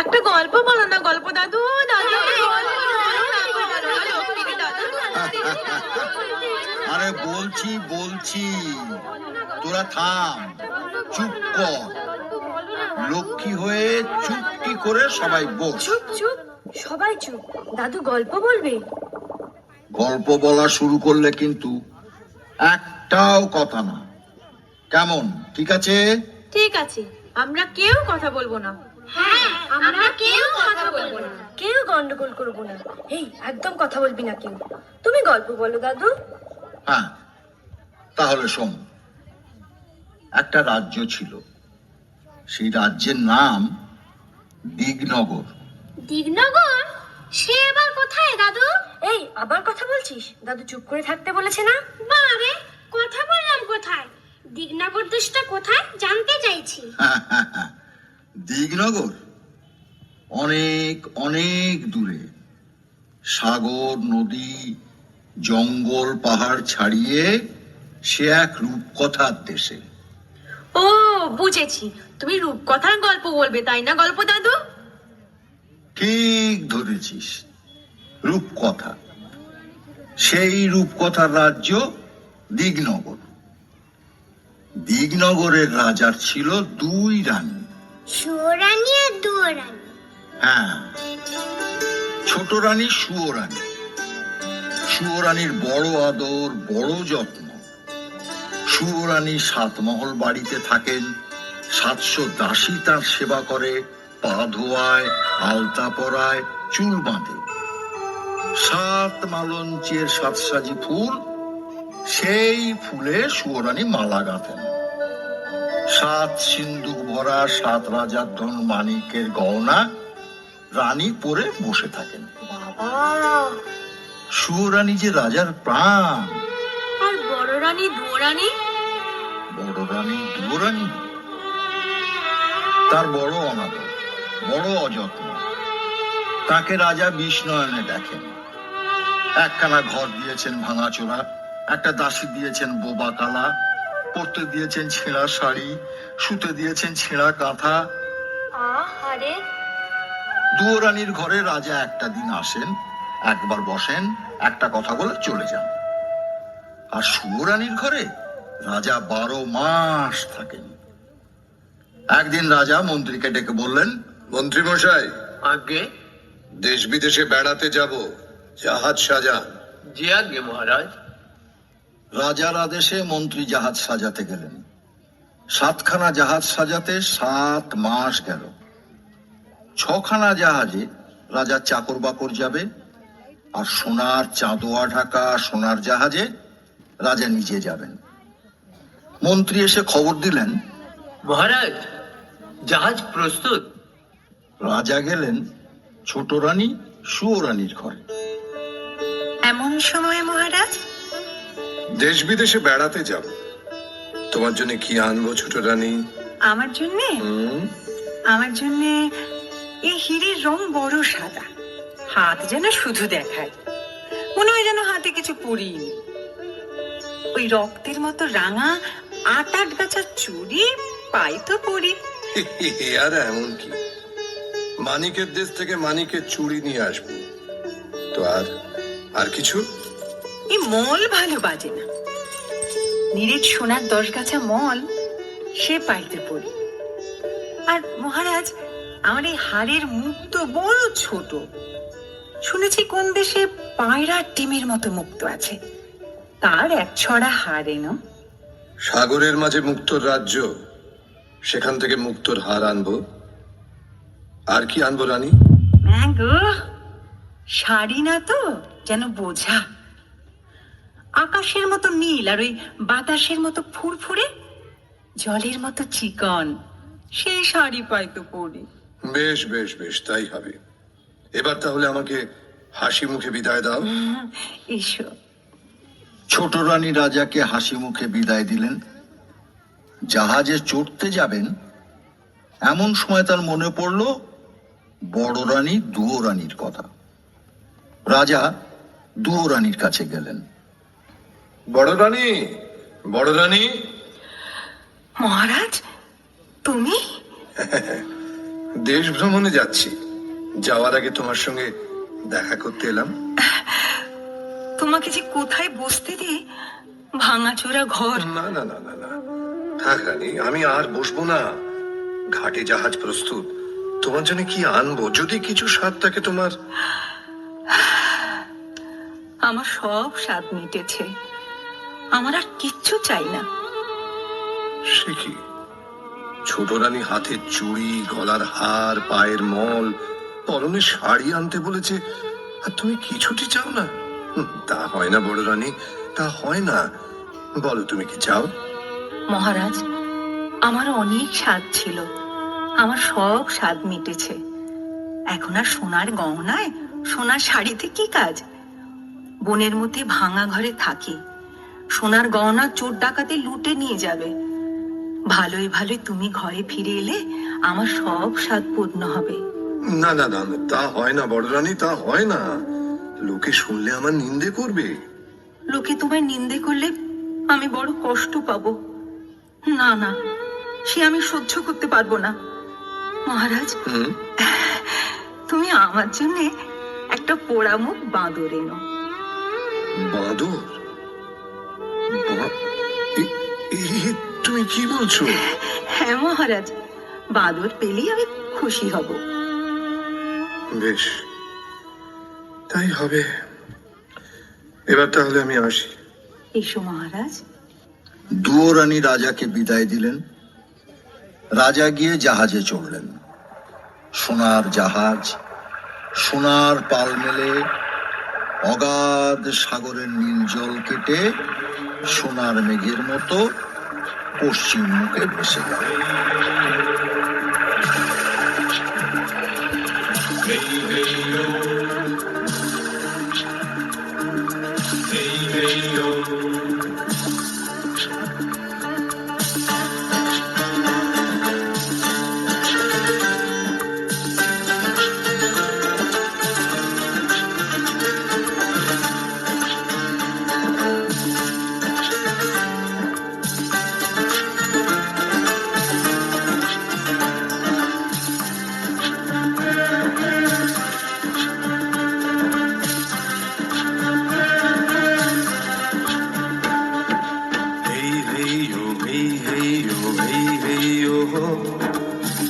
একটা গল্প বলো না, গল্প দাদু। আরে বলছি বলছি, তোরা থাম, চুপ কর, লক্ষ্মী হয়ে চুপটি করে সবাই বস। চুপ চুপ, সবাই চুপ। দাদু গল্প বলবে। গল্প বলা শুরু করলে কিন্তু একটাও কথা না, কেমন? ঠিক আছে? ঠিক আছে, আমরা কেউ কথা বলবো না। হ্যাঁ, আমরা কেউ কথা বলবো না। কেউ গন্ডগোল করবো না। এই একদম কথা বলবি না কেউ। তুমি গল্প বলো দাদু। হ্যাঁ, তাহলে শোন। একটা রাজ্য ছিল, সেই রাজ্যের নাম দিগনগর। দিগনগর? সে আবার কোথায় দাদু? এই আবার কথা বলছিস? দাদু চুপ করে থাকতে বলেছে না? বারে, কথা বললাম কোথায়? দিগনগর দেশটা কোথায় জানতে চাইছি। দিগনগর অনেক অনেক দূরে, সাগর নদী জঙ্গল পাহাড় ছাড়িয়ে সে এক রূপকথার দেশে। ও বুঝেছি, তুমি রূপকথার গল্প বলবে তাই না গল্প দাদু? ঠিক ধরেছিস, রূপকথা। সেই রূপকথার রাজ্য দিগনগর। দিগনগরের রাজার ছিল দুই রানী। সুরানী আর দুরানী। হ্যাঁ, ছোট রানী সুয়োরানী। সুয়োরানীর বড় আদর, বড় যত্ন। সুয়োরানী 7 মহল বাড়িতে থাকেন, 700 দাসী তার সেবা করে, পা ধোয়ায়, আলতা পরায়, চুল বাঁধে। 7 মালঞ্চের 7 সাজি ফুল, সেই ফুলে সুয়োরানী মালা গাঁথেন। 7 সিন্দুক ভরা 7 রাজার ধন মানিকের গহনা রানী পরে বসে থাকেন। সুয়োরানী যে রাজার প্রাণ। আর বড় রানী দুরানী? বড় রানী দুরানী তার বড় অনাদর, বড় অযত্ন। তাকে রাজা বিষ্ণয়নে দেখেন। একখানা ঘর দিয়েছেন ভাঙাচোরা, একটা দাসী দিয়েছেন বোবা কালা, পরতে দিয়েছেন ছেঁড়া শাড়ি, শুতে দিয়েছেন ছেঁড়া কাঁথা। আহারে। দুয়োরানীর ঘরে রাজা একটা দিন আসেন, একবার বসেন, একটা কথা বলে চলে যান। আর সুয়োরানীর ঘরে রাজা 12 মাস থাকেন। একদিন রাজা মন্ত্রীকে ডেকে বললেন, মন্ত্রী মশাই, আজ্ঞে। দেশ বিদেশে বেড়াতে যাব, জাহাজ সাজান। জি আজ্ঞে মহারাজ। রাজার আদেশে মন্ত্রী জাহাজ সাজাতে গেলেন। 7খানা জাহাজ সাজাতে 7 মাস গেল। 6খানা জাহাজে রাজার চাকর বাকর যাবে, আর সোনার চাঁদোয়া ঢাকা সোনার জাহাজে রাজা নিজে যাবেন। মন্ত্রী এসে খবর দিলেন, মহারাজ, জাহাজ প্রস্তুত। রাজা গেলেন ছোট রানী সুয়োরানীর ঘরে। এমন সময় মহারাজ, দেশ বিদেশে বেড়াতে যাব, তোমার জন্য কি আনবো ছোট রানী? আমার জন্যে হুম, আমার জন্যে এই হীরের রং বড় সাদা, হাত যেন শুধু দেখায়, মনে হয় যেন হাতে কিছু পরিনি। ওই রক্তের মতো রাঙা 8 গাছার চুড়ি পাই তো পরি। আর এমন কি, মানিকের দেশ থেকে মানিকের চুড়ি নিয়ে আসবো তো। আর কিছু? এই মল ভালো বাজে না, নিরেট সোনার 10 গাছা মল সে পাইতে পড়ি। আর মহারাজ, আমার এই হাড়ের মুখ তো বড় ছোট, শুনেছি কোন দেশে পায়রার ডিমের মতো মুক্ত আছে, তার 1 ছড়া হাড় এনো। সাগরের মাঝে মুক্তোর রাজ্য, সেখান থেকে মুক্তোর হার আনবো। আর কি আনবো রানী? হ্যাঁ গো, শাড়ি না তো, যেন বোঝা, আকাশের মতো নীল আর ওই বাতাসের মতো ফুরফুরে, জলের মতো চিকন, সেই শাড়ি পাইতো পরি। বেশ বেশ বেশ, তাই হবে। এবার তাহলে আমাকে হাসি মুখে বিদায় দাও। এসো। ছোট রানী রাজাকে হাসি মুখে বিদায় দিলেন। জাহাজে চড়তে যাবেন, এমন সময় তার মনে পড়ল বড় রানী দুয়োরানীর কথা। রাজা দুয়োরানীর কাছে গেলেন। বড় রানী, বড় রানী। মহারাজ, তুমি? দেশ ভ্রমণে যাচ্ছি, যাওয়ার আগে তোমার সঙ্গে দেখা করতে এলাম। তোমাকে যে কোথায় বসতে দিই, ভাঙাচোরা ঘর। না না না না না, থাক রানী, আমি আর বসবো না। ঘাটে জাহাজ প্রস্তুত, তোমার জন্য কি আনবো? যদি কিছু স্বাদ থাকে তোমার। আমার সব স্বাদ মিটেছে, আমার আর কিচ্ছু চাই না। সে কি, ছোট রানী হাতের চুড়ি, গলার হার, পায়ের মল, পরনে শাড়ি আনতে বলেছে, আর তুমি কিছুটি চাও না? তা হয় না বড় রানী, তা হয় না। বলো তুমি কি চাও? মহারাজ, আমার অনেক স্বাদ ছিল, আমার সব স্বাদ মিটেছে। এখন আর সোনার গহনায় সোনার শাড়িতে কি কাজ? বনের মধ্যে ভাঙা ঘরে থাকি, সোনার গহনা চোর ডাকাতে লুটে নিয়ে যাবে। ভালোই ভালোই তুমি ঘরে ফিরে এলে আমার সব স্বাদ পূর্ণ হবে। না না না না, তা হয় না বড় রানী, তা হয় না। লোকে শুনলে আমার নিন্দে করবে। লোকে তোমায় নিন্দে করলে আমি বড় কষ্ট পাবো। না না, সে আমি সহ্য করতে পারবো না। মহারাজ, হুম, তুমি আমার জন্য একটা পোড়ামুখ বাঁদর এনো। বাঁদর? তুমি কি বলছো? হ্যাঁ মহারাজ, বাঁদর পেলেই আমি খুশি হব। বেশ, তাই হবে। এবার তাহলে আমি আসি। এসো মহারাজ। দুয়োরানী রাজাকে বিদায় দিলেন। রাজা গিয়ে জাহাজে চড়লেন। সোনার জাহাজ সোনার পাল মেলে অগাধ সাগরের নীল জল কেটে সোনার মেঘের মতো পশ্চিম মুখে ভেসে গেল।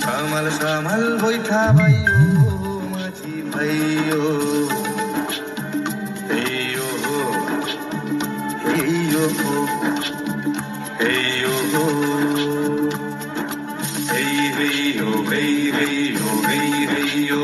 সামাল সামাল বৈঠা ভাইও মাঝি ভাইও হেইও হেইও হেইও হেই হেই ও